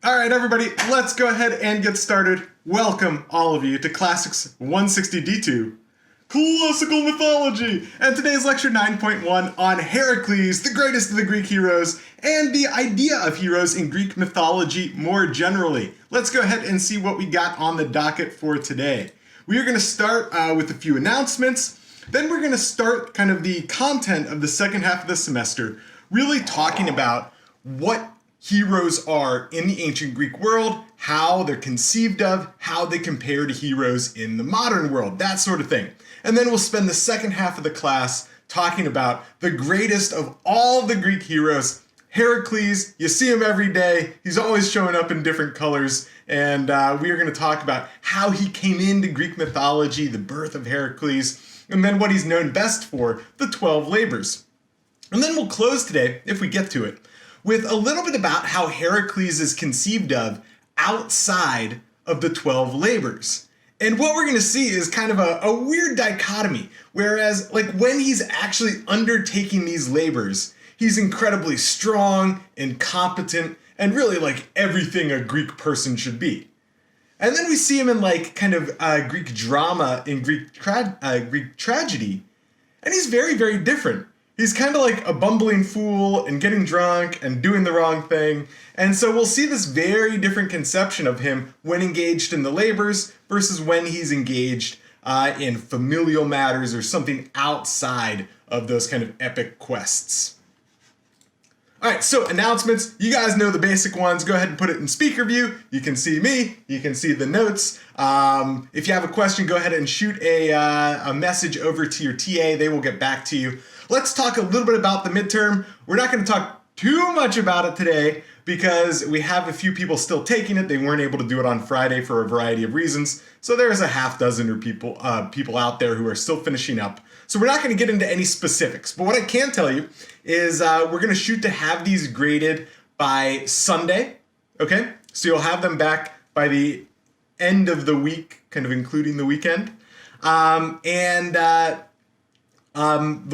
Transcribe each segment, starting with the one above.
All right, everybody, let's go ahead and get started. Welcome, all of you, to Classics 160D2, Classical Mythology, and today's lecture 9.1 on Heracles, the greatest of the Greek heroes, and the idea of heroes in Greek mythology more generally. Let's go ahead and see what we got on the docket for today. We are going to start with a few announcements. Then we're going to start kind of the content of the second half of the semester, really talking about what heroes are in the ancient Greek world, how they're conceived of, how they compare to heroes in the modern world, that sort of thing. And then we'll spend the second half of the class talking about the greatest of all the Greek heroes, Heracles. You see him every day. He's always showing up in different colors. And we are going to talk about how he came into Greek mythology, the birth of Heracles, and then what he's known best for, the 12 labors. And then we'll close today, if we get to it, with a little bit about how Heracles is conceived of outside of the 12 labors. And what we're going to see is kind of a weird dichotomy, whereas like when he's actually undertaking these labors, he's incredibly strong and competent and really like everything a Greek person should be. And then we see him in like kind of Greek drama, in Greek tragedy, and he's very, very different. He's kind of like a bumbling fool and getting drunk and doing the wrong thing. And so we'll see this very different conception of him when engaged in the labors versus when he's engaged in familial matters or something outside of those kind of epic quests. All right, so announcements. You guys know the basic ones. Go ahead and put it in speaker view. You can see me. You can see the notes. If you have a question, go ahead and shoot a message over to your TA. They will get back to you. Let's talk a little bit about the midterm. We're not going to talk too much about it today because we have a few people still taking it. They weren't able to do it on Friday for a variety of reasons. So there's a half dozen or people out there who are still finishing up. So we're not going to get into any specifics. But what I can tell you is we're going to shoot to have these graded by Sunday. Okay? So you'll have them back by the end of the week, kind of including the weekend. The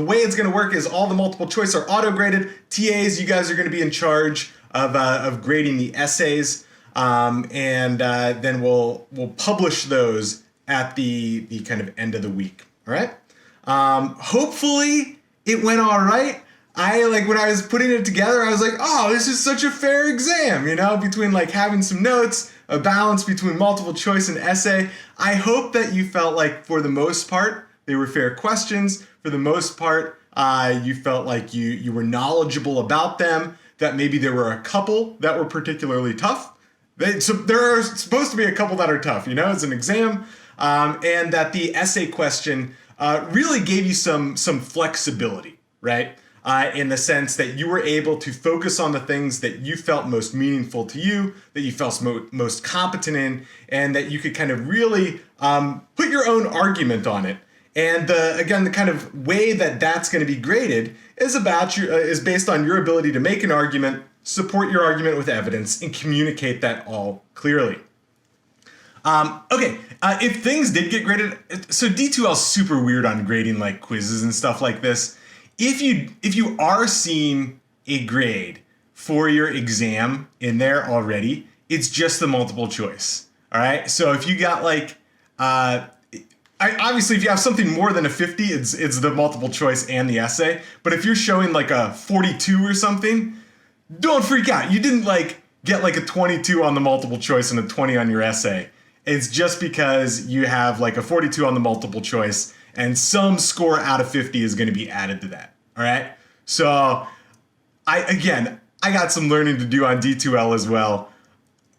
way it's going to work is all the multiple choice are auto-graded. TAs, you guys are going to be in charge of grading the essays, then we'll publish those at the kind of end of the week. All right. Hopefully it went all right. When I was putting it together, I was like, oh, this is such a fair exam, between like having some notes, a balance between multiple choice and essay. I hope that you felt like for the most part, they were fair questions. For the most part, you felt like you were knowledgeable about them, that maybe there were a couple that were particularly tough. So there are supposed to be a couple that are tough, it's an exam, and that the essay question really gave you some flexibility, right? In the sense that you were able to focus on the things that you felt most meaningful to you, that you felt most competent in, and that you could kind of really put your own argument on it. And the kind of way that that's going to be graded is based on your ability to make an argument, support your argument with evidence, and communicate that all clearly. If things did get graded, so D2L is super weird on grading like quizzes and stuff like this. If you are seeing a grade for your exam in there already, it's just the multiple choice. All right. So if you got like obviously, if you have something more than a 50, it's the multiple choice and the essay. But if you're showing like a 42 or something, don't freak out. You didn't like get like a 22 on the multiple choice and a 20 on your essay. It's just because you have like a 42 on the multiple choice and some score out of 50 is going to be added to that. All right. So I got some learning to do on D2L as well.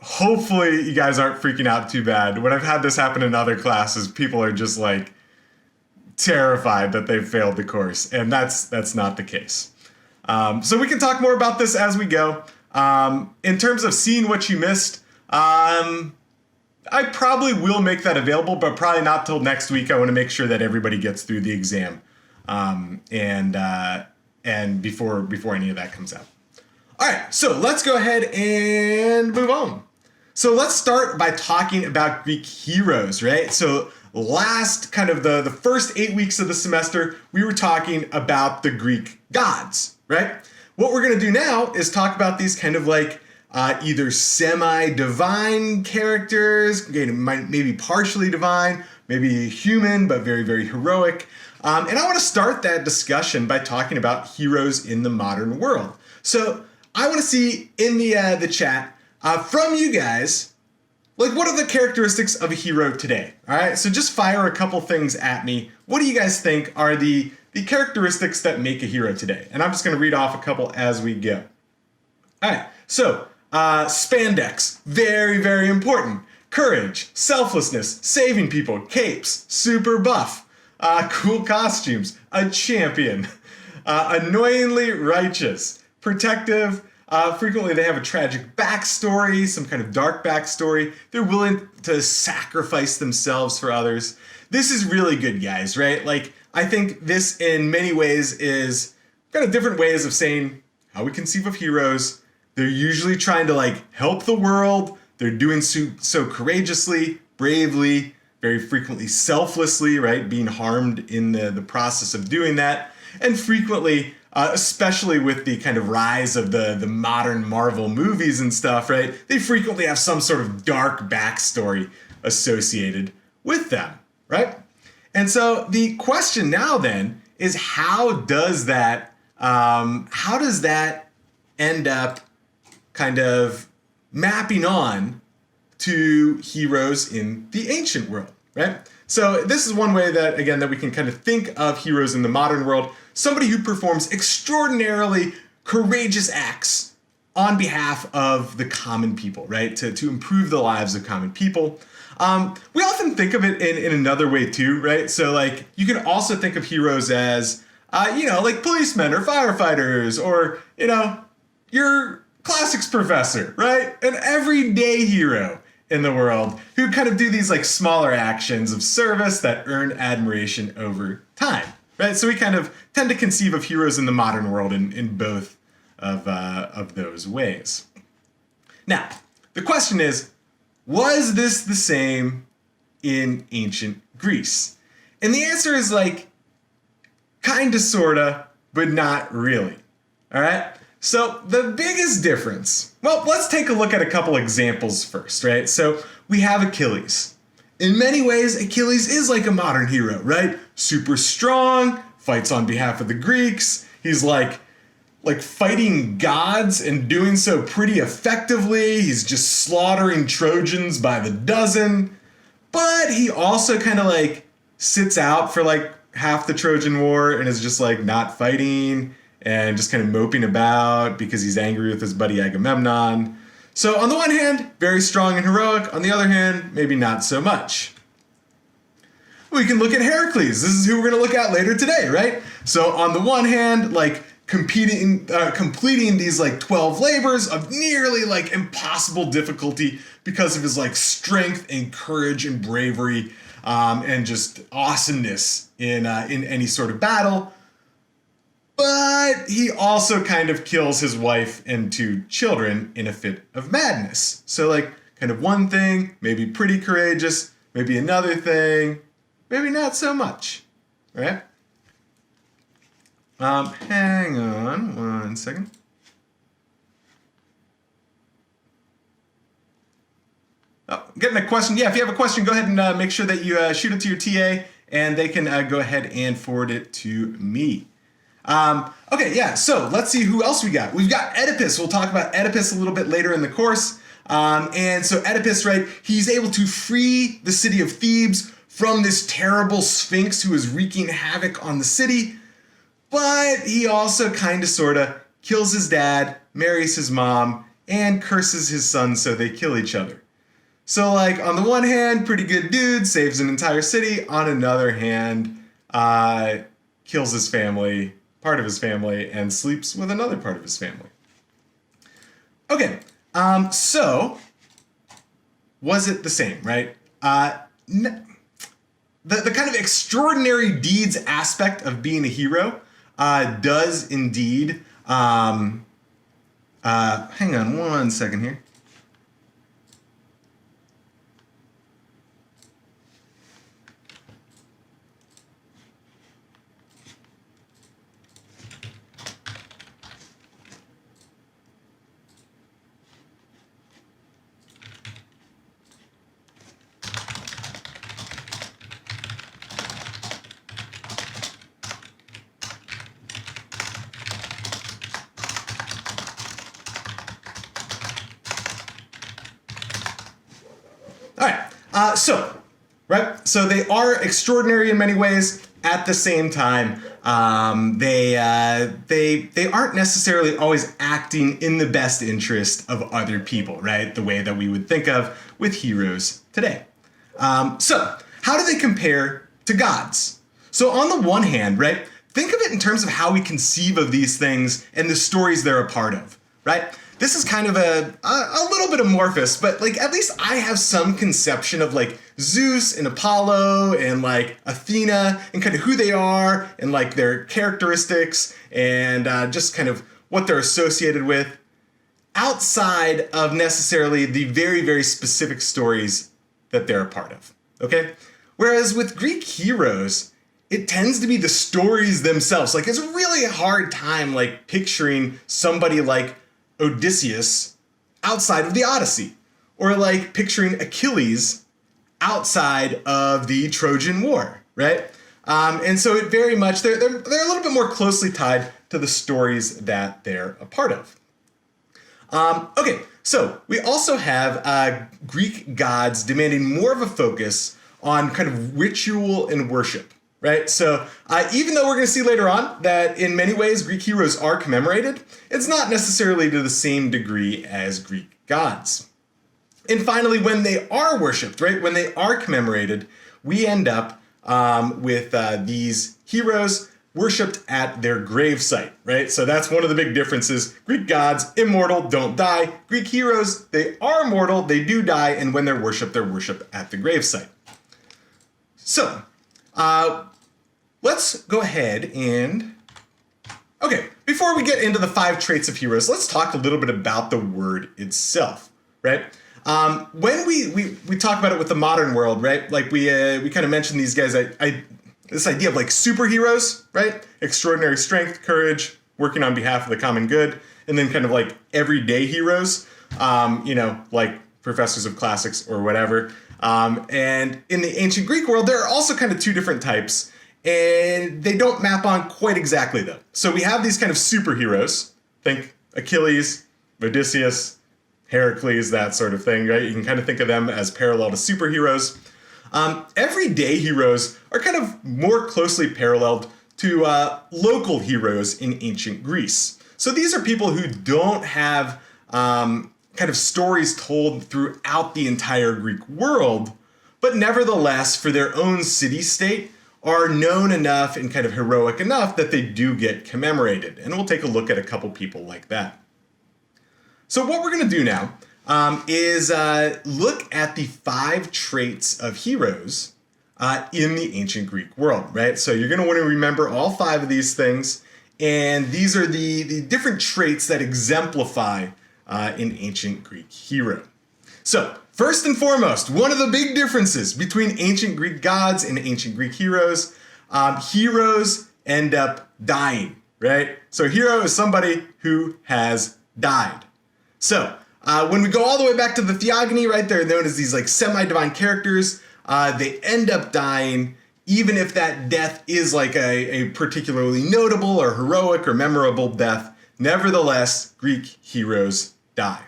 Hopefully you guys aren't freaking out too bad. When I've had this happen in other classes, people are just like terrified that they've failed the course, and that's not the case. So we can talk more about this as we go. In terms of seeing what you missed, I probably will make that available, but probably not till next week. I want to make sure that everybody gets through the exam, and before any of that comes out. All right, so let's go ahead and move on. So let's start by talking about Greek heroes, right? So last kind of the first 8 weeks of the semester, we were talking about the Greek gods, right? What we're going to do now is talk about these kind of like either semi-divine characters, maybe partially divine, maybe human, but very, very heroic. And I want to start that discussion by talking about heroes in the modern world. So I want to see in the chat from you guys, like, what are the characteristics of a hero today? All right, so just fire a couple things at me. What do you guys think are the characteristics that make a hero today? And I'm just going to read off a couple as we go. All right, so spandex, very, very important. Courage, selflessness, saving people, capes, super buff, cool costumes, a champion, annoyingly righteous, protective. Frequently they have a tragic backstory, some kind of dark backstory. They're willing to sacrifice themselves for others. This is really good, guys, right? Like, I think this in many ways is kind of different ways of saying how we conceive of heroes. They're usually trying to like help the world. They're doing so courageously, bravely, very frequently selflessly, right? Being harmed in the process of doing that. And frequently, especially with the kind of rise of the modern Marvel movies and stuff, right? They frequently have some sort of dark backstory associated with them, right? And so the question now then is, how does that end up kind of mapping on to heroes in the ancient world, right? So this is one way that, again, that we can kind of think of heroes in the modern world. Somebody who performs extraordinarily courageous acts on behalf of the common people, right? To improve the lives of common people. We often think of it in another way too, right? So like, you can also think of heroes as, like policemen or firefighters, or, your classics professor, right? An everyday hero in the world who kind of do these like smaller actions of service that earn admiration over time, right? So we kind of tend to conceive of heroes in the modern world in both of those ways. Now, the question is, was this the same in ancient Greece? And the answer is like, kinda, sorta, but not really, all right? So the biggest difference, well, let's take a look at a couple examples first, right? So we have Achilles. In many ways, Achilles is like a modern hero, right? Super strong, fights on behalf of the Greeks. He's like fighting gods and doing so pretty effectively. He's just slaughtering Trojans by the dozen. But he also kind of like sits out for like half the Trojan War and is just like not fighting and just kind of moping about because he's angry with his buddy Agamemnon. So on the one hand, very strong and heroic. On the other hand, maybe not so much. We can look at Heracles. This is who we're going to look at later today, right? So on the one hand, like completing these like 12 labors of nearly like impossible difficulty because of his like strength and courage and bravery and just awesomeness in any sort of battle. But he also kind of kills his wife and 2 children in a fit of madness. So like kind of one thing, maybe pretty courageous, maybe another thing, maybe not so much, right? Hang on one second. Oh, getting a question. Yeah, if you have a question, go ahead and make sure that you shoot it to your TA, and they can go ahead and forward it to me. Okay, yeah, so let's see who else we got. We've got Oedipus. We'll talk about Oedipus a little bit later in the course. And so Oedipus, right, he's able to free the city of Thebes from this terrible Sphinx who is wreaking havoc on the city. But he also kind of sort of kills his dad, marries his mom, and curses his son so they kill each other. So like on the one hand, pretty good dude, saves an entire city. On another hand, kills his family, part of his family, and sleeps with another part of his family. Okay, so was it the same, right? The kind of extraordinary deeds aspect of being a hero does indeed, hang on one second here. So they are extraordinary in many ways. At the same time, they aren't necessarily always acting in the best interest of other people, right? The way that we would think of with heroes today. So how do they compare to gods? So on the one hand, right, think of it in terms of how we conceive of these things and the stories they're a part of, right? This is kind of a little bit amorphous, but like at least I have some conception of like Zeus and Apollo and like Athena and kind of who they are and like their characteristics and just kind of what they're associated with outside of necessarily the very, very specific stories that they're a part of, okay? Whereas with Greek heroes, it tends to be the stories themselves. Like it's a really hard time like picturing somebody like Odysseus outside of the Odyssey, or like picturing Achilles outside of the Trojan War, right? And so it very much, they're a little bit more closely tied to the stories that they're a part of. Okay, so we also have Greek gods demanding more of a focus on kind of ritual and worship, right? So even though we're going to see later on that in many ways Greek heroes are commemorated, it's not necessarily to the same degree as Greek gods. And finally, when they are worshipped, right, when they are commemorated, we end up with these heroes worshipped at their gravesite, right? So that's one of the big differences. Greek gods, immortal, don't die. Greek heroes, they are mortal, they do die, and when they're worshipped at the gravesite. So, let's go ahead and... Okay, before we get into the 5 traits of heroes, let's talk a little bit about the word itself, right? When we talk about it with the modern world, right? Like we kind of mentioned these guys, this idea of like superheroes, right? Extraordinary strength, courage, working on behalf of the common good, and then kind of like everyday heroes, like professors of classics or whatever. And in the ancient Greek world, there are also kind of 2 different types, and they don't map on quite exactly though. So we have these kind of superheroes, think Achilles, Odysseus, Heracles, that sort of thing, right? You can kind of think of them as parallel to superheroes. Everyday heroes are kind of more closely paralleled to local heroes in ancient Greece. So these are people who don't have kind of stories told throughout the entire Greek world, but nevertheless, for their own city-state, are known enough and kind of heroic enough that they do get commemorated. And we'll take a look at a couple people like that. So what we're going to do now is look at the 5 traits of heroes in the ancient Greek world, right? So you're going to want to remember all 5 of these things, and these are the different traits that exemplify an ancient Greek hero. So first and foremost, one of the big differences between ancient Greek gods and ancient Greek heroes, heroes end up dying, right? So hero is somebody who has died. So, when we go all the way back to the Theogony, right, they're known as these like semi-divine characters. They end up dying, even if that death is like a particularly notable or heroic or memorable death. Nevertheless, Greek heroes die.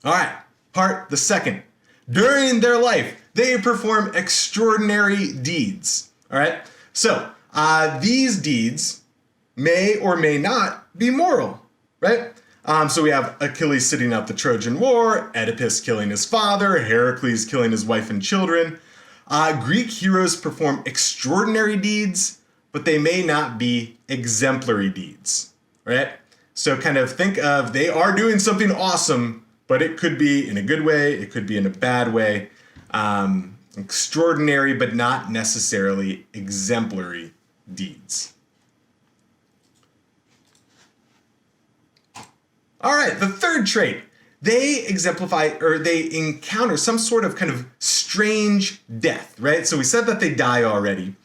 All right, part the second. During their life, they perform extraordinary deeds. All right, so these deeds may or may not be moral, right? So we have Achilles sitting out the Trojan War, Oedipus killing his father, Heracles killing his wife and children. Greek heroes perform extraordinary deeds, but they may not be exemplary deeds, right? So kind of think of they are doing something awesome, but it could be in a good way, it could be in a bad way. Extraordinary, but not necessarily exemplary deeds. All right, the third trait, they exemplify or they encounter some sort of kind of strange death, right? So we said that they die already,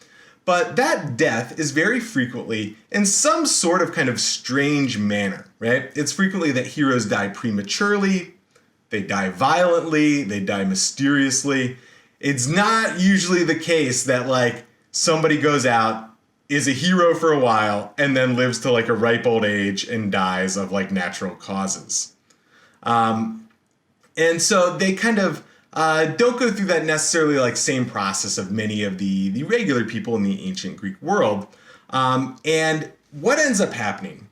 but that death is very frequently in some sort of kind of strange manner, right? It's frequently that heroes die prematurely, they die violently, they die mysteriously. It's not usually the case that like somebody goes out, is a hero for a while, and then lives to like a ripe old age and dies of like natural causes. And so they kind of don't go through that necessarily like same process of many of the regular people in the ancient Greek world. And what ends up happening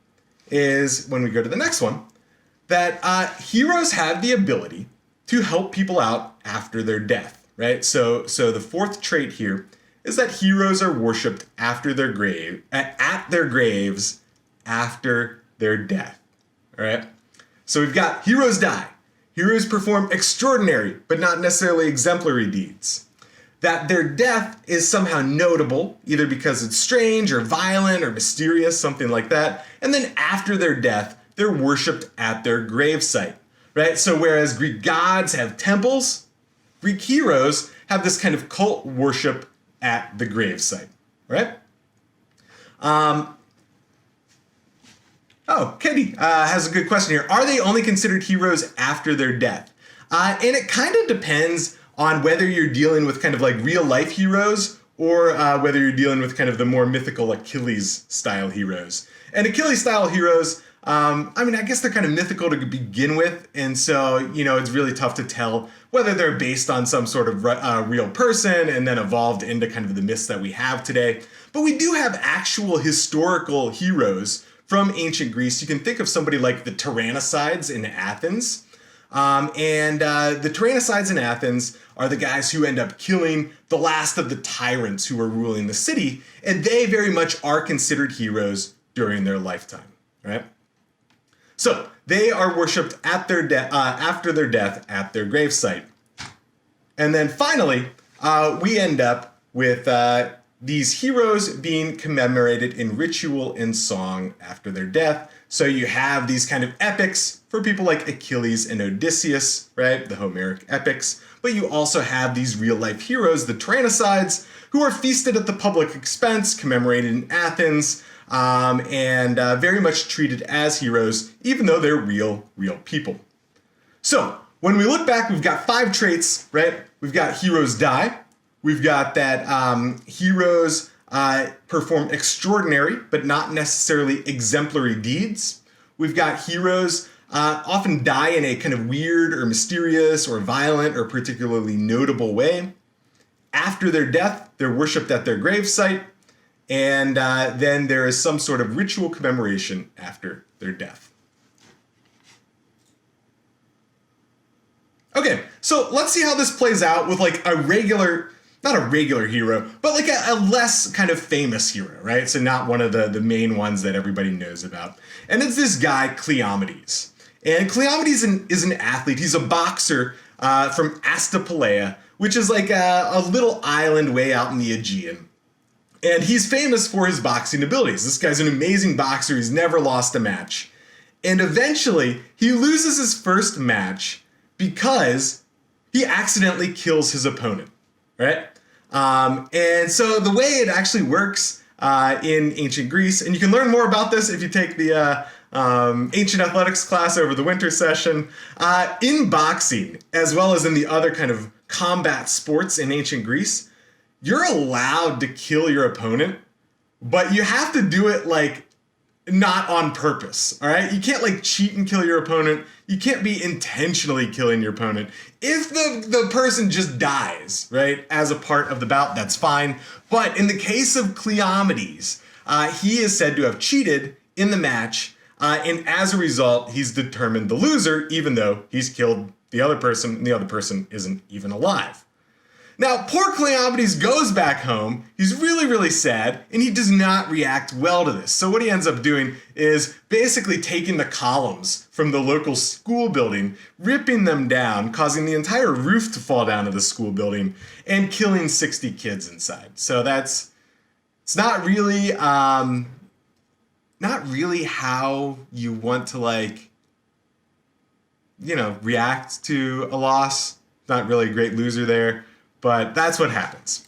is, when we go to the next one, that heroes have the ability to help people out after their death, right? So the fourth trait here is that heroes are worshipped after their grave, at their graves after their death, all right? So we've got heroes die. Heroes perform extraordinary, but not necessarily exemplary deeds. That their death is somehow notable, either because it's strange or violent or mysterious, something like that. And then after their death, they're worshipped at their gravesite, right? So whereas Greek gods have temples, Greek heroes have this kind of cult worship at the gravesite, right? Katie has a good question here. Are they only considered heroes after their death? And it kind of depends on whether you're dealing with kind of like real life heroes or whether you're dealing with kind of the more mythical Achilles style heroes. And Achilles style heroes, I mean, I guess they're kind of mythical to begin with. And so, you know, it's really tough to tell whether they're based on some sort of real person and then evolved into kind of the myths that we have today. But we do have actual historical heroes from ancient Greece. You can think of somebody like the Tyrannicides in Athens. The Tyrannicides in Athens are the guys who end up killing the last of the tyrants who were ruling the city, and they very much are considered heroes during their lifetime, right? So they are worshipped at their after their death at their gravesite. And then finally, we end up with these heroes being commemorated in ritual and song after their death. So you have these kind of epics for people like Achilles and Odysseus, right? The Homeric epics. But you also have these real life heroes, the Tyrannicides, who are feasted at the public expense, commemorated in Athens, and very much treated as heroes, even though they're real people. So when we look back, we've got 5 traits, right? We've got heroes die. We've got that heroes perform extraordinary, but not necessarily exemplary deeds. We've got heroes often die in a kind of weird or mysterious or violent or particularly notable way. After their death, they're worshipped at their gravesite, and then there is some sort of ritual commemoration after their death. Okay, so let's see how this plays out with like a regular, not a regular hero, but like a less kind of famous hero, right? So not one of the main ones that everybody knows about. And it's this guy, Cleomedes. And Cleomedes is an athlete. He's a boxer from Stimphaleian, which is like a little island way out in the Aegean. And he's famous for his boxing abilities. This guy's an amazing boxer. He's never lost a match. And eventually, he loses his first match because he accidentally kills his opponent, right? And so the way it actually works in ancient Greece, and you can learn more about this if you take the ancient athletics class over the winter session, in boxing, as well as in the other kind of combat sports in ancient Greece, you're allowed to kill your opponent, but you have to do it like not on purpose, all right? You can't like cheat and kill your opponent. You can't be intentionally killing your opponent. If the person just dies, right, as a part of the bout, that's fine. But in the case of Cleomedes, he is said to have cheated in the match, and as a result, he's determined the loser, even though he's killed the other person, and the other person isn't even alive. Now, poor Cleomedes goes back home, he's really, really sad, and he does not react well to this. So what he ends up doing is basically taking the columns from the local school building, ripping them down, causing the entire roof to fall down of the school building, and killing 60 kids inside. So it's not really how you want to react to a loss. Not really a great loser there. But that's what happens.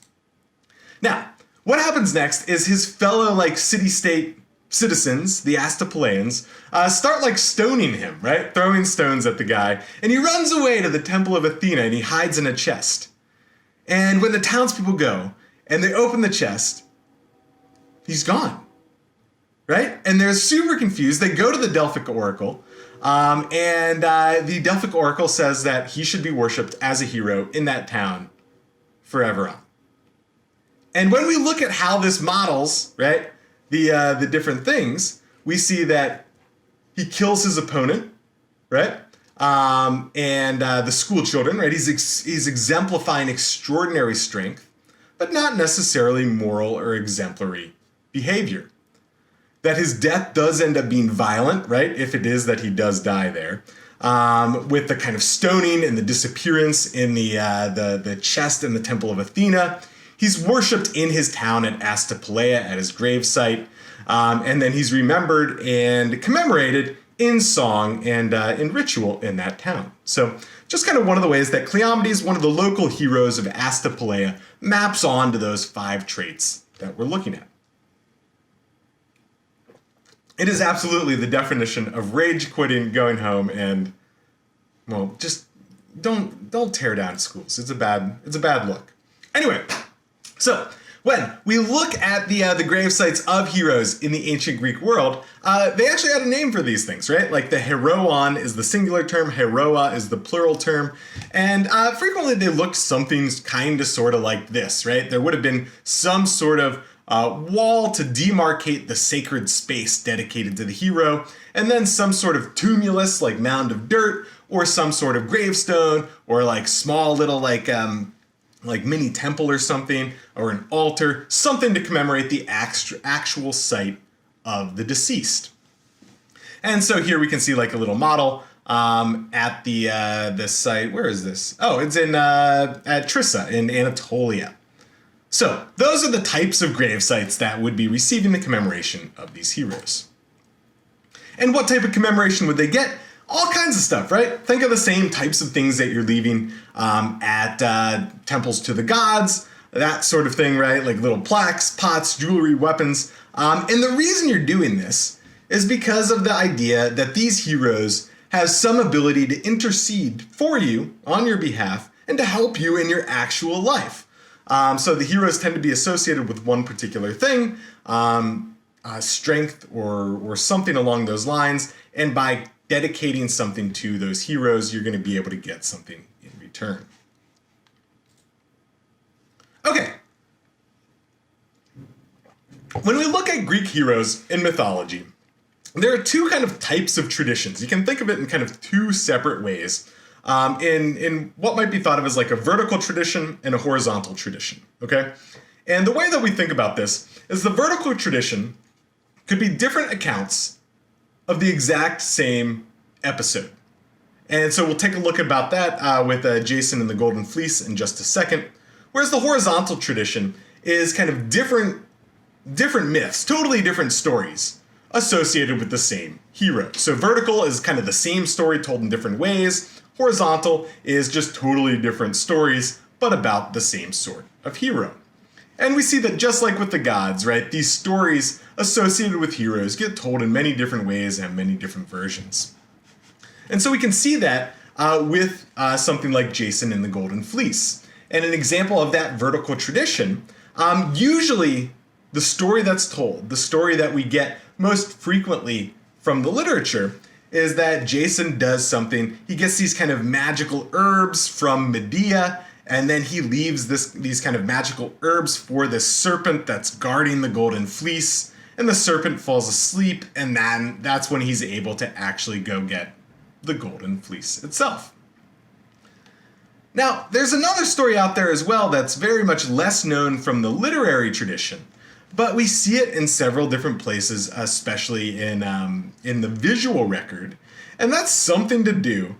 Now, what happens next is his fellow city-state citizens, the Stimphaleians, start stoning him, right? Throwing stones at the guy. And he runs away to the temple of Athena and he hides in a chest. And when the townspeople go and they open the chest, he's gone. right? And they're super confused. They go to the Delphic Oracle, and the Delphic Oracle says that he should be worshipped as a hero in that town forever on. And when we look at how this models, right, the different things, we see that he kills his opponent, right? And the school children, right? He's exemplifying extraordinary strength, but not necessarily moral or exemplary behavior. That his death does end up being violent, right? If it is that he does die there, with the kind of stoning and the disappearance in the chest in the Temple of Athena. He's worshipped in his town at Astapaleia at his gravesite, and then he's remembered and commemorated in song and in ritual in that town. So just kind of one of the ways that Cleomedes, one of the local heroes of Astapaleia, maps on to those 5 traits that we're looking at. It is absolutely the definition of rage quitting, going home, and, well, just don't tear down schools. It's a bad look. Anyway, so when we look at the grave sites of heroes in the ancient Greek world, they actually had a name for these things, right? Like the heroon is the singular term, heroa is the plural term, and frequently they looked something kind of sort of like this, right? There would have been some sort of wall to demarcate the sacred space dedicated to the hero, and then some sort of tumulus, like mound of dirt, or some sort of gravestone, or like small little like mini temple or something, or an altar, something to commemorate the actual site of the deceased. And so here we can see like a little model at the site. Where is this? Oh, it's in at Trissa in Anatolia. So those are the types of grave sites that would be receiving the commemoration of these heroes. And what type of commemoration would they get? All kinds of stuff, right? Think of the same types of things that you're leaving at temples to the gods, that sort of thing, right? Like little plaques, pots, jewelry, weapons. And the reason you're doing this is because of the idea that these heroes have some ability to intercede for you on your behalf and to help you in your actual life. So the heroes tend to be associated with one particular thing, strength or something along those lines, and by dedicating something to those heroes, you're going to be able to get something in return. Okay. When we look at Greek heroes in mythology, there are 2 kind of types of traditions. You can think of it in kind of 2 separate ways. In what might be thought of as like a vertical tradition and a horizontal tradition, okay? And the way that we think about this is the vertical tradition could be different accounts of the exact same episode. And so we'll take a look about that with Jason and the Golden Fleece in just a second. Whereas the horizontal tradition is kind of different myths, totally different stories associated with the same hero. So vertical is kind of the same story told in different ways. Horizontal is just totally different stories, but about the same sort of hero. And we see that just like with the gods, right, these stories associated with heroes get told in many different ways and many different versions. And so we can see that with something like Jason and the Golden Fleece. And an example of that vertical tradition, usually the story that's told, the story that we get most frequently from the literature, is that Jason does something. He gets these kind of magical herbs from Medea, and then he leaves these kind of magical herbs for this serpent that's guarding the Golden Fleece, and the serpent falls asleep, and then that's when he's able to actually go get the Golden Fleece itself. Now, there's another story out there as well that's very much less known from the literary tradition, but we see it in several different places, especially in the visual record, and that's something to do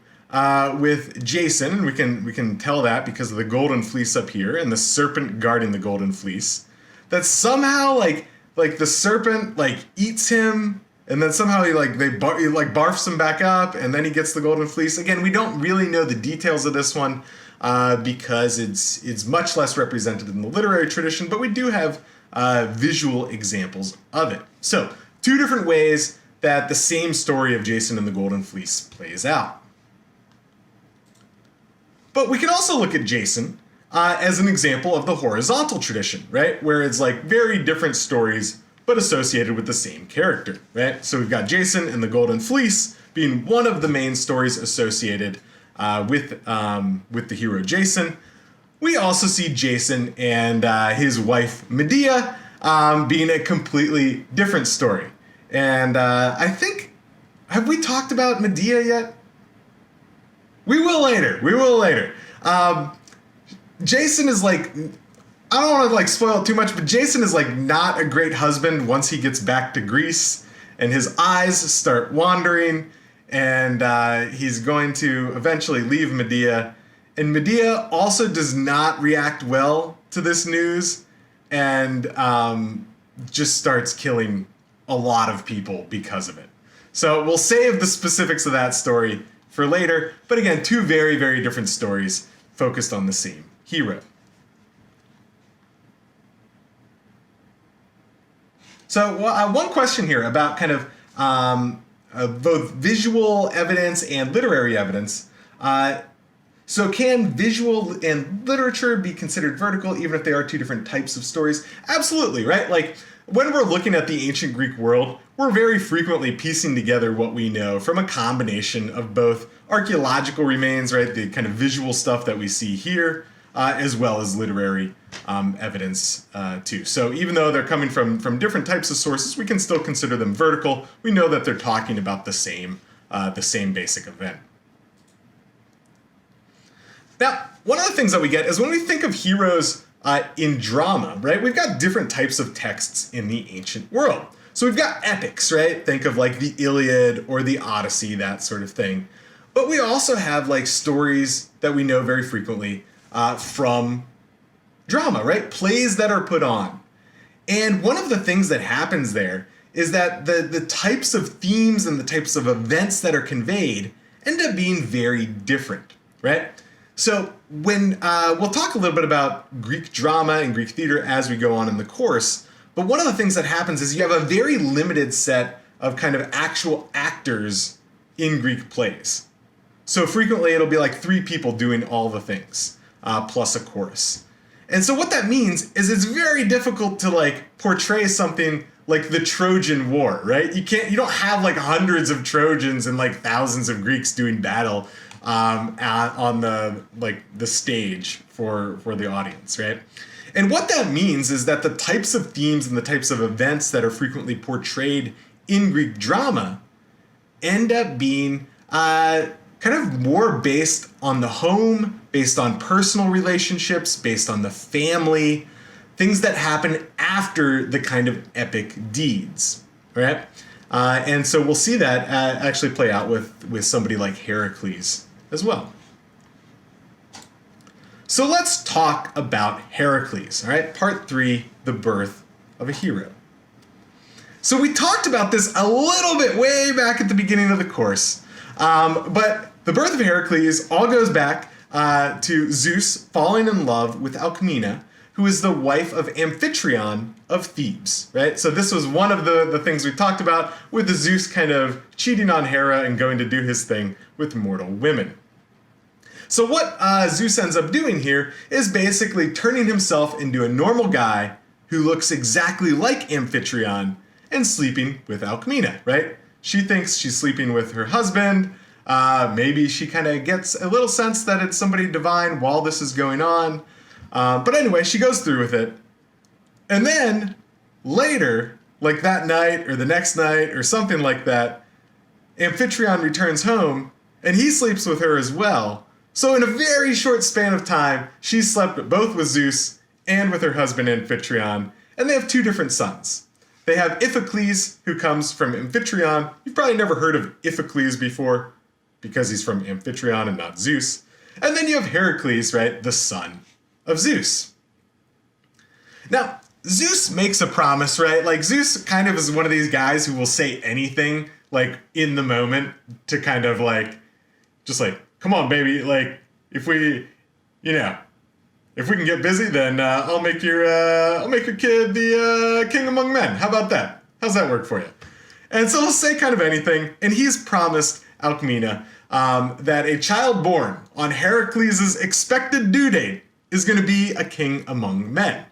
with Jason, and we can tell that because of the Golden Fleece up here and the serpent guarding the Golden Fleece. That somehow like the serpent like eats him, and then somehow he barfs him back up, and then he gets the Golden Fleece. Again, we don't really know the details of this one because it's much less represented in the literary tradition, but we do have visual examples of it. So 2 different ways that the same story of Jason and the Golden Fleece plays out. But we can also look at Jason as an example of the horizontal tradition, right? Where it's like very different stories but associated with the same character, right? So we've got Jason and the Golden Fleece being one of the main stories associated with the hero Jason. We also see Jason and his wife Medea being a completely different story. And I think, have we talked about Medea yet? We will later. We will later. Jason is like, I don't want to like spoil it too much, but Jason is like not a great husband once he gets back to Greece and his eyes start wandering, and he's going to eventually leave Medea. And Medea also does not react well to this news and just starts killing a lot of people because of it. So we'll save the specifics of that story for later, but again, two very, very different stories focused on the same hero. So one question here about kind of both visual evidence and literary evidence. So can visual and literature be considered vertical even if they are two different types of stories? Absolutely, right? Like when we're looking at the ancient Greek world, we're very frequently piecing together what we know from a combination of both archaeological remains, right, the kind of visual stuff that we see here, as well as literary evidence too. So even though they're coming from different types of sources, we can still consider them vertical. We know that they're talking about the same basic event. Now, one of the things that we get is when we think of heroes in drama, right, we've got different types of texts in the ancient world. So we've got epics, right? Think of like the Iliad or the Odyssey, that sort of thing. But we also have like stories that we know very frequently from drama, right? Plays that are put on. And one of the things that happens there is that the types of themes and the types of events that are conveyed end up being very different, right? So when we'll talk a little bit about Greek drama and Greek theater as we go on in the course, but one of the things that happens is you have a very limited set of kind of actual actors in Greek plays. So frequently it'll be like 3 people doing all the things, plus a chorus. And so what that means is it's very difficult to like portray something like the Trojan War, right? You don't have like hundreds of Trojans and like thousands of Greeks doing battle on the stage for the audience, right? And what that means is that the types of themes and the types of events that are frequently portrayed in Greek drama end up being kind of more based on the home, based on personal relationships, based on the family, things that happen after the kind of epic deeds, right? And so we'll see that actually play out with somebody like Heracles as well. So let's talk about Heracles, all right? Part 3, the birth of a hero. So we talked about this a little bit way back at the beginning of the course, but the birth of Heracles all goes back to Zeus falling in love with Alcmena, who is the wife of Amphitryon of Thebes, right? So this was one of the things we talked about with the Zeus kind of cheating on Hera and going to do his thing with mortal women. So what Zeus ends up doing here is basically turning himself into a normal guy who looks exactly like Amphitryon and sleeping with Alcmena, right? She thinks she's sleeping with her husband. Maybe she kind of gets a little sense that it's somebody divine while this is going on. But anyway, she goes through with it. And then later, like that night or the next night or something like that, Amphitryon returns home and he sleeps with her as well. So in a very short span of time, she slept both with Zeus and with her husband Amphitryon, and they have 2 different sons. They have Iphicles, who comes from Amphitryon. You've probably never heard of Iphicles before, because he's from Amphitryon and not Zeus. And then you have Heracles, right, the son of Zeus. Now, Zeus makes a promise, right? Like, Zeus kind of is one of these guys who will say anything, like, in the moment to kind of, like, just like, come on, baby, like, if we can get busy, then I'll make your kid the king among men. How about that? How's that work for you? And so he'll say kind of anything, and he's promised Alcmena that a child born on Heracles' expected due date is going to be a king among men.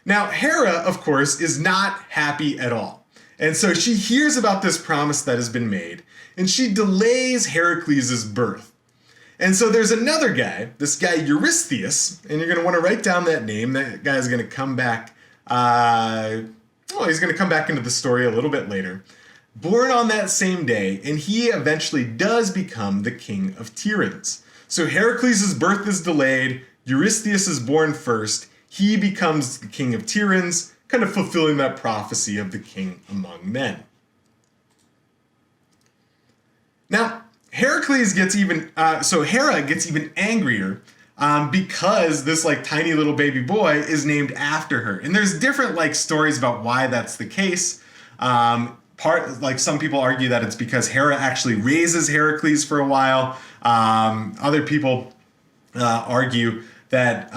Now, Hera, of course, is not happy at all. And so she hears about this promise that has been made, and she delays Heracles' birth. And so there's another guy, this guy Eurystheus, and you're going to want to write down that name. That guy is going to come back, he's going to come back into the story a little bit later. Born on that same day, and he eventually does become the king of Tiryns. So Heracles' birth is delayed, Eurystheus is born first, he becomes the king of Tiryns, kind of fulfilling that prophecy of the king among men. Now, Heracles gets even, Hera gets even angrier because this like tiny little baby boy is named after her. And there's different like stories about why that's the case. Some people argue that it's because Hera actually raises Heracles for a while. Other people argue that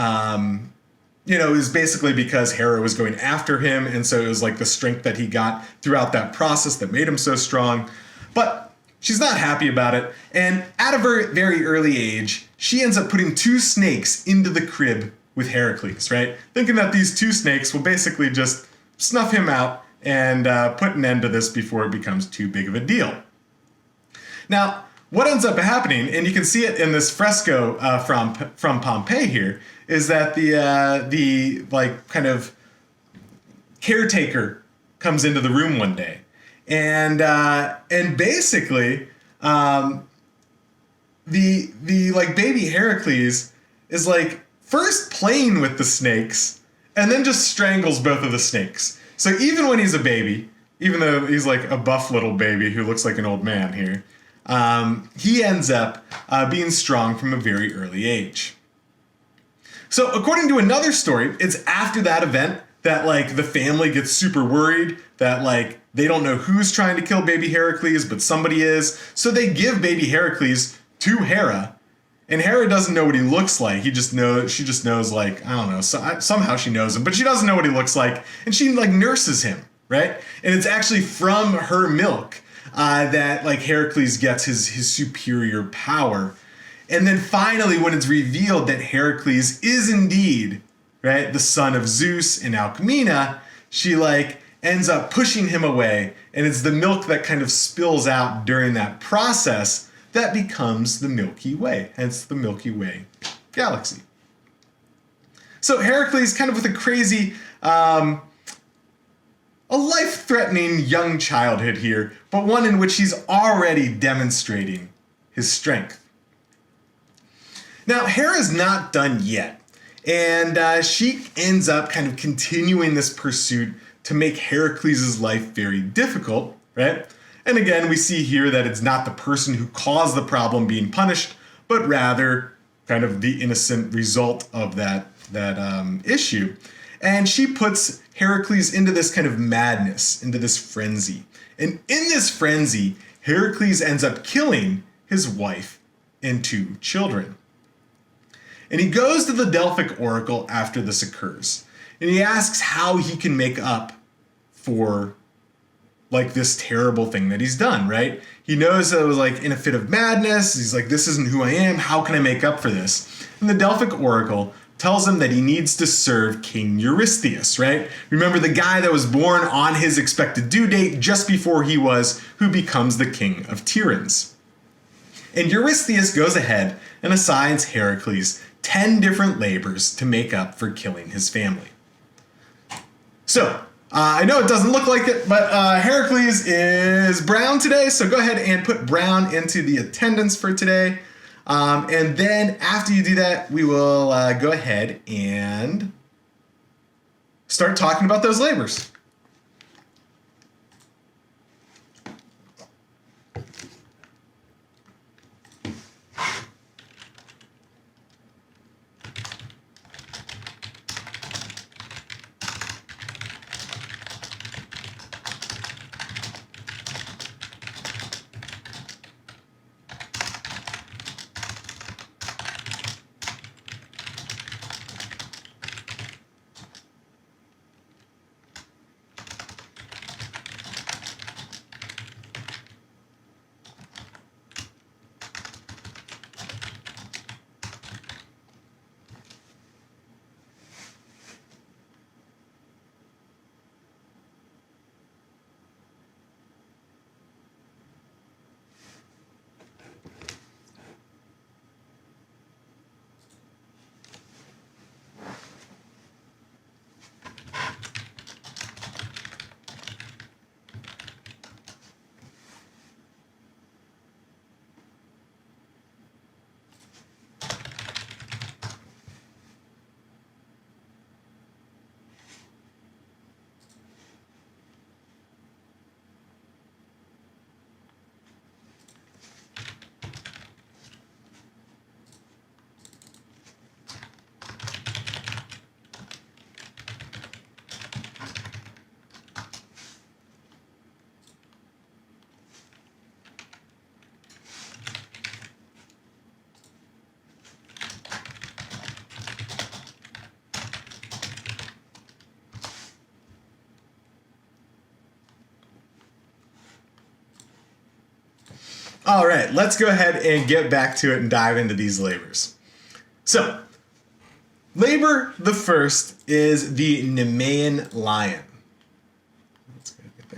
it was basically because Hera was going after him, and so it was like the strength that he got throughout that process that made him so strong. But she's not happy about it, and at a very, very early age, she ends up putting 2 snakes into the crib with Heracles, right? Thinking that these 2 snakes will basically just snuff him out and put an end to this before it becomes too big of a deal. Now, what ends up happening, and you can see it in this fresco from Pompeii here, is that the like kind of caretaker comes into the room one day, and basically the like baby Heracles is like first playing with the snakes and then just strangles both of the snakes. So even when he's a baby, even though he's like a buff little baby who looks like an old man here, he ends up being strong from a very early age. So according to another story, it's after that event that like the family gets super worried that like they don't know who's trying to kill baby Heracles, but somebody is. So they give baby Heracles to Hera, and Hera doesn't know what he looks like. She just knows like, I don't know, somehow she knows him, but she doesn't know what he looks like, and she like nurses him, right? And it's actually from her milk that like Heracles gets his superior power. And then finally, when it's revealed that Heracles is indeed, right, the son of Zeus and Alcmena, she like ends up pushing him away, and it's the milk that kind of spills out during that process that becomes the Milky Way, hence the Milky Way galaxy. So Heracles, kind of with a crazy, a life-threatening young childhood here, but one in which he's already demonstrating his strength. Now, Hera's not done yet, and she ends up kind of continuing this pursuit to make Heracles' life very difficult, right? And again, we see here that it's not the person who caused the problem being punished, but rather kind of the innocent result of that issue. And she puts Heracles into this kind of madness, into this frenzy. And in this frenzy, Heracles ends up killing his wife and 2 children. And he goes to the Delphic oracle after this occurs. And he asks how he can make up for like this terrible thing that he's done, right? He knows that it was like in a fit of madness. He's like, this isn't who I am. How can I make up for this? And the Delphic oracle tells him that he needs to serve King Eurystheus, right? Remember the guy that was born on his expected due date just before he was, who becomes the king of Tiryns. And Eurystheus goes ahead and assigns Heracles 10 different labors to make up for killing his family. So, I know it doesn't look like it, but Heracles is brown today, so go ahead and put brown into the attendance for today. And then after you do that, we will go ahead and start talking about those labors. All right, let's go ahead and get back to it and dive into these labors. So, labor the first is the Nemean lion.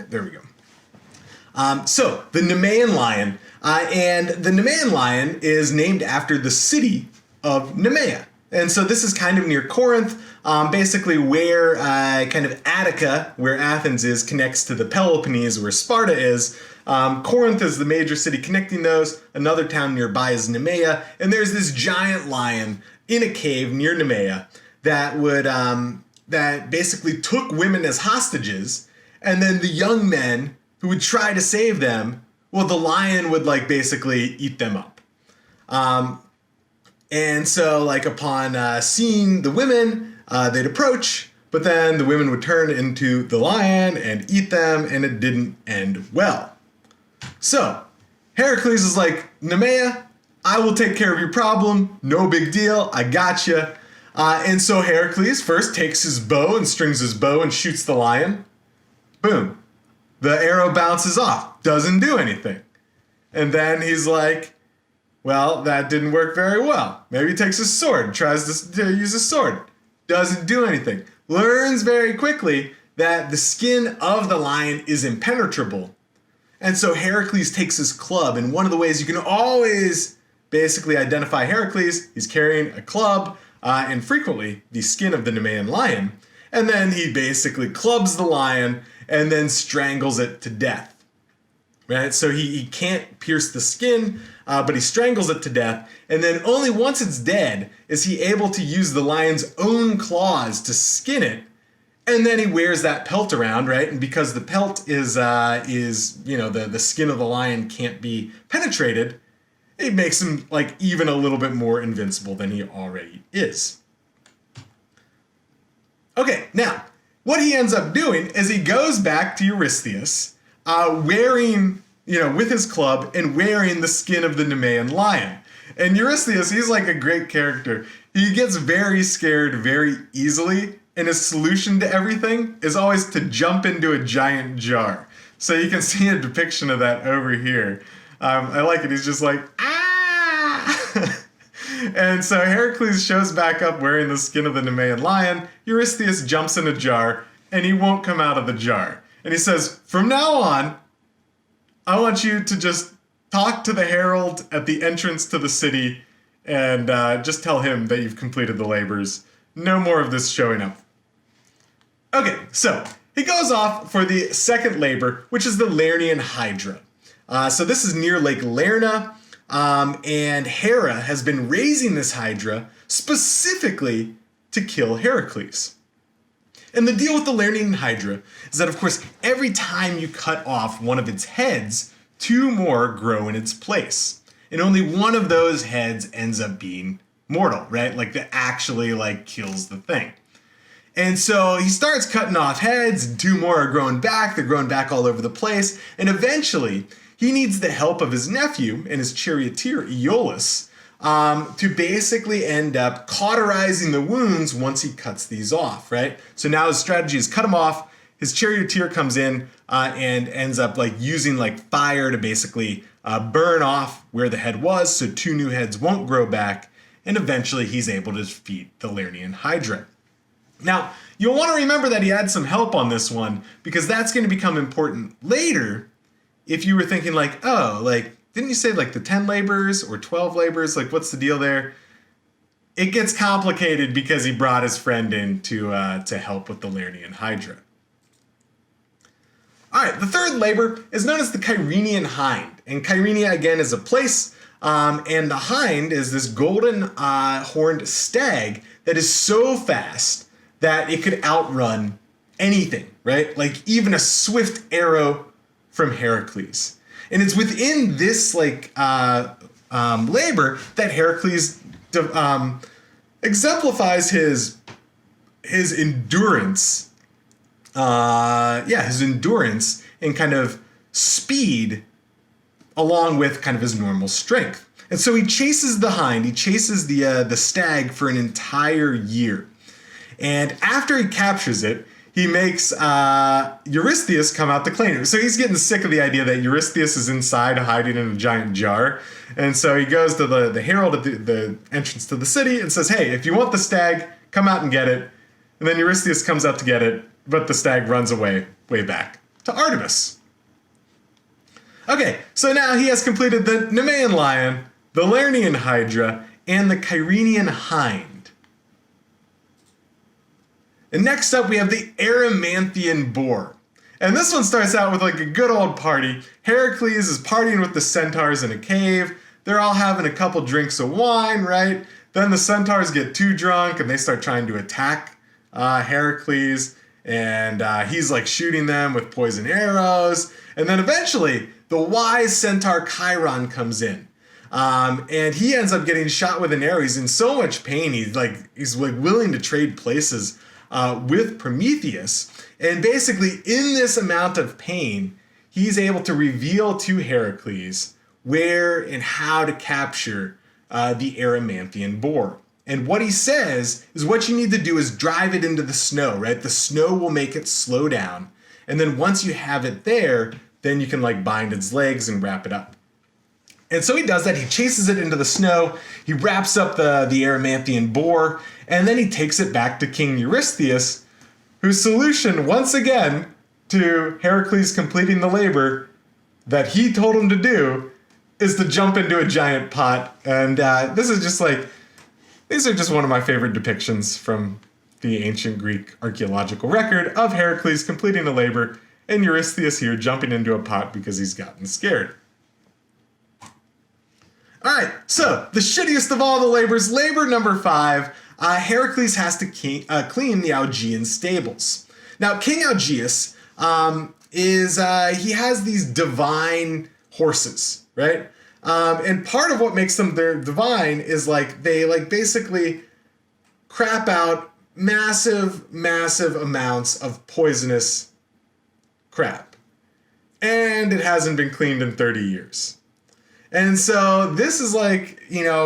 There we go. So, the Nemean lion, and the Nemean lion is named after the city of Nemea. And so this is kind of near Corinth, basically where kind of Attica, where Athens is, connects to the Peloponnese, where Sparta is. Corinth is the major city connecting those. Another town nearby is Nemea, and there's this giant lion in a cave near Nemea that would that basically took women as hostages, and then the young men who would try to save them, well, the lion would like basically eat them up. And so, like, upon seeing the women, they'd approach, but then the women would turn into the lion and eat them, and it didn't end well. So, Heracles is like, Nemea, I will take care of your problem. No big deal. I gotcha. And so Heracles first takes his bow and strings his bow and shoots the lion. Boom. The arrow bounces off. Doesn't do anything. And then he's like, well, that didn't work very well. Maybe he takes his sword, tries to use his sword. Doesn't do anything. Learns very quickly that the skin of the lion is impenetrable. And so Heracles takes his club, and one of the ways you can always basically identify Heracles, he's carrying a club, and frequently the skin of the Nemean lion. And then he basically clubs the lion and then strangles it to death. Right? So he can't pierce the skin, but he strangles it to death. And then only once it's dead is he able to use the lion's own claws to skin it. And then he wears that pelt around, right? And because the pelt is the skin of the lion can't be penetrated, it makes him like even a little bit more invincible than he already is. Okay, now, what he ends up doing is he goes back to Eurystheus, wearing, with his club and wearing the skin of the Nemean lion. And Eurystheus, he's like a great character. He gets very scared very easily, and his solution to everything is always to jump into a giant jar. So you can see a depiction of that over here. I like it. He's just like, ah! And so Heracles shows back up wearing the skin of the Nemean lion. Eurystheus jumps in a jar, and he won't come out of the jar. And he says, from now on, I want you to just talk to the herald at the entrance to the city and just tell him that you've completed the labors. No more of this showing up. Okay, so he goes off for the second labor, which is the Learning Hydra. So this is near Lake Lerna, and Hera has been raising this Hydra specifically to kill Heracles. And the deal with the Learning Hydra is that, of course, every time you cut off one of its heads, two more grow in its place. And only one of those heads ends up being mortal, right? Like that actually kills the thing. And so he starts cutting off heads, and two more are growing back. They're growing back all over the place. And eventually, he needs the help of his nephew and his charioteer, Iolaus, to basically end up cauterizing the wounds once he cuts these off, right? So now his strategy is cut them off. His charioteer comes in and ends up using fire to basically burn off where the head was, so two new heads won't grow back. And eventually, he's able to defeat the Learning Hydra. Now, you'll want to remember that he had some help on this one, because that's going to become important later. If you were thinking didn't you say the 10 labors or 12 labors? What's the deal there? It gets complicated because he brought his friend in to help with the Learning Hydra. All right, the third labor is known as the Kyrian Hind. And Kyrenia, again, is a place, and the hind is this golden horned stag that is so fast that it could outrun anything, right? Even a swift arrow from Heracles. And it's within this labor that Heracles exemplifies his endurance. His endurance and kind of speed along with kind of his normal strength. And so he chases the hind, he chases the stag for an entire year. And after he captures it, he makes Eurystheus come out to claim him. So he's getting sick of the idea that Eurystheus is inside hiding in a giant jar. And so he goes to the herald at the entrance to the city and says, hey, if you want the stag, come out and get it. And then Eurystheus comes out to get it, but the stag runs away, way back to Artemis. Okay, so now he has completed the Nemean lion, the Learning Hydra, and the Kyrian Hind. And next up, we have the Aromantion Boar. And this one starts out with like a good old party. Heracles is partying with the centaurs in a cave. They're all having a couple drinks of wine, right? Then the centaurs get too drunk and they start trying to attack Heracles. And he's like shooting them with poison arrows. And then eventually, the wise centaur Chiron comes in. And he ends up getting shot with an arrow. He's in so much pain. He's willing to trade places with Prometheus. And basically, in this amount of pain, he's able to reveal to Heracles where and how to capture the Aromantion Boar. And what he says is what you need to do is drive it into the snow, right? The snow will make it slow down. And then once you have it there, then you can like bind its legs and wrap it up. And so he does that. He chases it into the snow. He wraps up the Aromantion Boar. And then he takes it back to King Eurystheus, whose solution, once again, to Heracles completing the labor that he told him to do is to jump into a giant pot. And these are just one of my favorite depictions from the ancient Greek archaeological record of Heracles completing the labor and Eurystheus here jumping into a pot because he's gotten scared. All right, so the shittiest of all the labors, labor number 5, Heracles has to clean the Algae and Stables. Now, King Algaeus he has these divine horses, right? And part of what makes them divine is like they basically crap out massive amounts of poisonous crap. And it hasn't been cleaned in 30 years. And so this is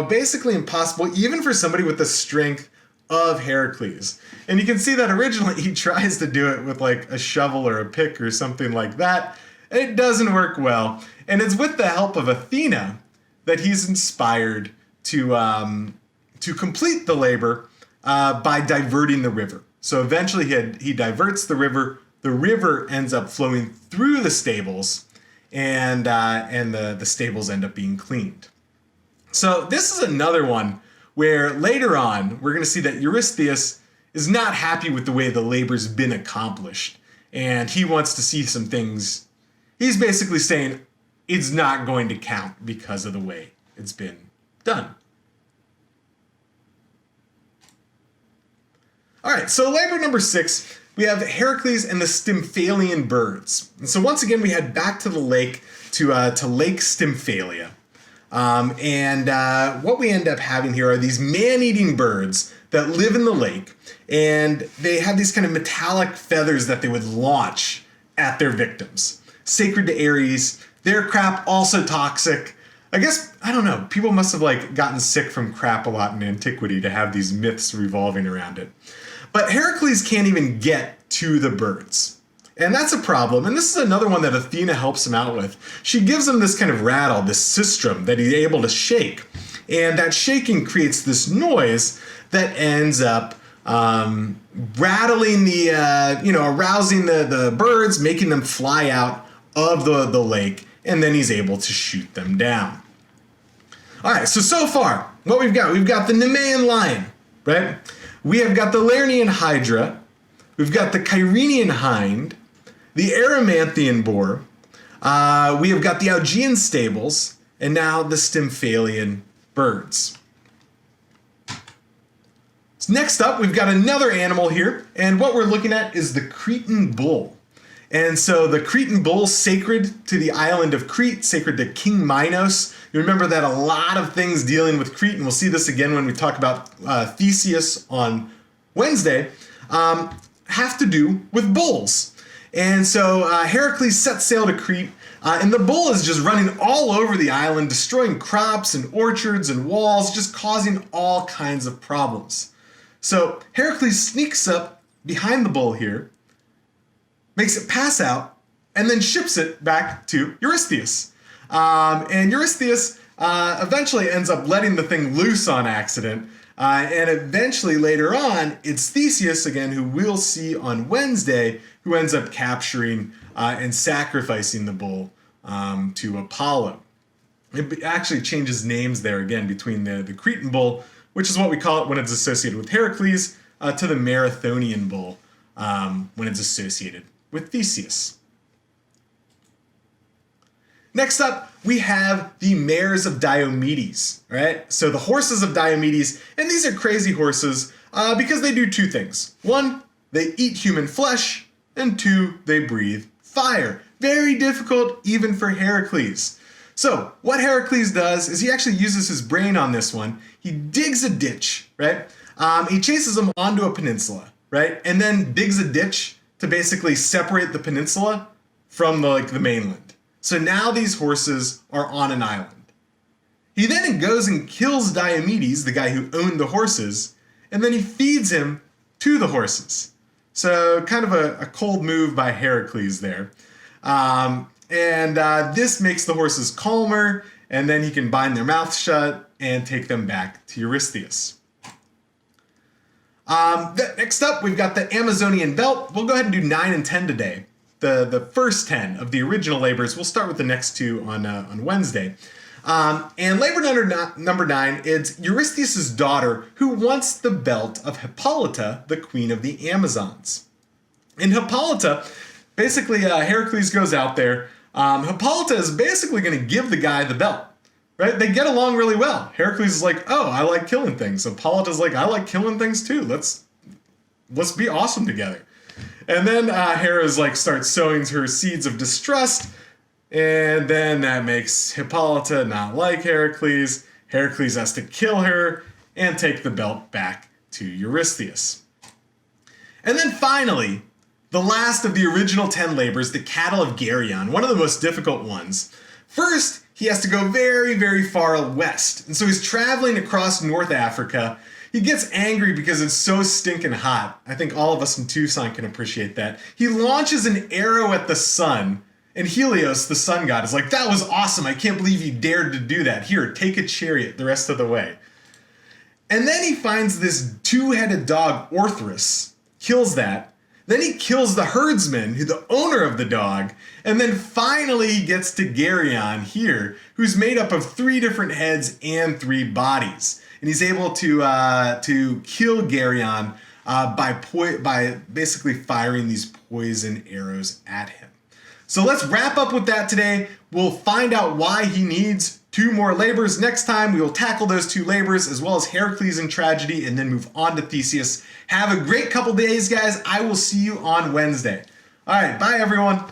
basically impossible even for somebody with the strength of Heracles. And you can see that originally he tries to do it with like a shovel or a pick or something like that. It doesn't work well. And it's with the help of Athena that he's inspired to complete the labor by diverting the river. So eventually he diverts the river. The river ends up flowing through the stables, and the stables end up being cleaned. So this is another one where later on we're going to see that Eurystheus is not happy with the way the labor's been accomplished, and he wants to see some things. He's basically saying it's not going to count because of the way it's been done. All right, so labor number 6, we have Heracles and the Stimphaleian birds. And so once again, we head back to the lake, to Lake Stymphalia. What we end up having here are these man-eating birds that live in the lake, and they have these kind of metallic feathers that they would launch at their victims. Sacred to Ares. Their crap also toxic. I guess, I don't know, people must have gotten sick from crap a lot in antiquity to have these myths revolving around it. But Heracles can't even get to the birds. And that's a problem. And this is another one that Athena helps him out with. She gives him this kind of rattle, this sistrum that he's able to shake. And that shaking creates this noise that ends up rattling arousing the birds, making them fly out of the lake. And then he's able to shoot them down. All right, so far, what we've got the Nemean lion, right? We have got the Learning Hydra. We've got the Kyrian Hind, the Aromantion Boar. We have got the Algae and Stables, and now the Stimphaleian birds. So next up, we've got another animal here, and what we're looking at is the Cretan bull. And so the Cretan bull, sacred to the island of Crete, sacred to King Minos. You remember that a lot of things dealing with Crete, and we'll see this again when we talk about Theseus on Wednesday, have to do with bulls. And so Heracles sets sail to Crete, and the bull is just running all over the island, destroying crops and orchards and walls, just causing all kinds of problems. So Heracles sneaks up behind the bull here, makes it pass out, and then ships it back to Eurystheus. And Eurystheus eventually ends up letting the thing loose on accident. And eventually later on, it's Theseus, again, who we'll see on Wednesday, who ends up capturing and sacrificing the bull to Apollo. It actually changes names there again between the Cretan bull, which is what we call it when it's associated with Heracles, to the Marathonian bull when it's associated with Theseus. Next up, we have the mares of Diomedes, right? So the horses of Diomedes, and these are crazy horses because they do two things. One, they eat human flesh, and two, they breathe fire. Very difficult even for Heracles. So what Heracles does is he actually uses his brain on this one. He digs a ditch, right? He chases them onto a peninsula, right? And then digs a ditch to basically separate the peninsula from the mainland. So now these horses are on an island. He then goes and kills Diomedes, the guy who owned the horses, and then he feeds him to the horses. So kind of a cold move by Heracles there. This makes the horses calmer, and then he can bind their mouths shut and take them back to Eurystheus. Next up, we've got the Amazonian belt. We'll go ahead and do 9 and 10 today. The first 10 of the original labors. We'll start with the next two on Wednesday. And labor number 9, it's Eurystheus' daughter who wants the belt of Hippolyta, the queen of the Amazons. In Hippolyta, basically Heracles goes out there. Hippolyta is basically going to give the guy the belt. Right? They get along really well. Heracles is like, oh, I like killing things. Hippolyta's like, I like killing things too. Let's be awesome together. And then Hera's starts sowing her seeds of distrust, and then that makes Hippolyta not like Heracles. Heracles has to kill her and take the belt back to Eurystheus. And then finally, the last of the original 10 labors, the cattle of Garion, one of the most difficult ones. First, he has to go very, very far west, and so he's traveling across North Africa. He gets angry because it's so stinking hot. I think all of us in Tucson can appreciate that. He launches an arrow at the sun, and Helios, the sun god, is like, that was awesome. I can't believe you dared to do that. Here, take a chariot the rest of the way. And then he finds this two-headed dog, Orthrus, kills that. Then he kills the herdsman, the owner of the dog. And then finally he gets to Garion here, who's made up of 3 different heads and 3 bodies. And he's able to kill Garion by basically firing these poison arrows at him. So let's wrap up with that today. We'll find out why he needs 2 more labors. Next time we will tackle those 2 labors as well as Heracles and tragedy and then move on to Theseus. Have a great couple days, guys. I will see you on Wednesday. All right, bye everyone.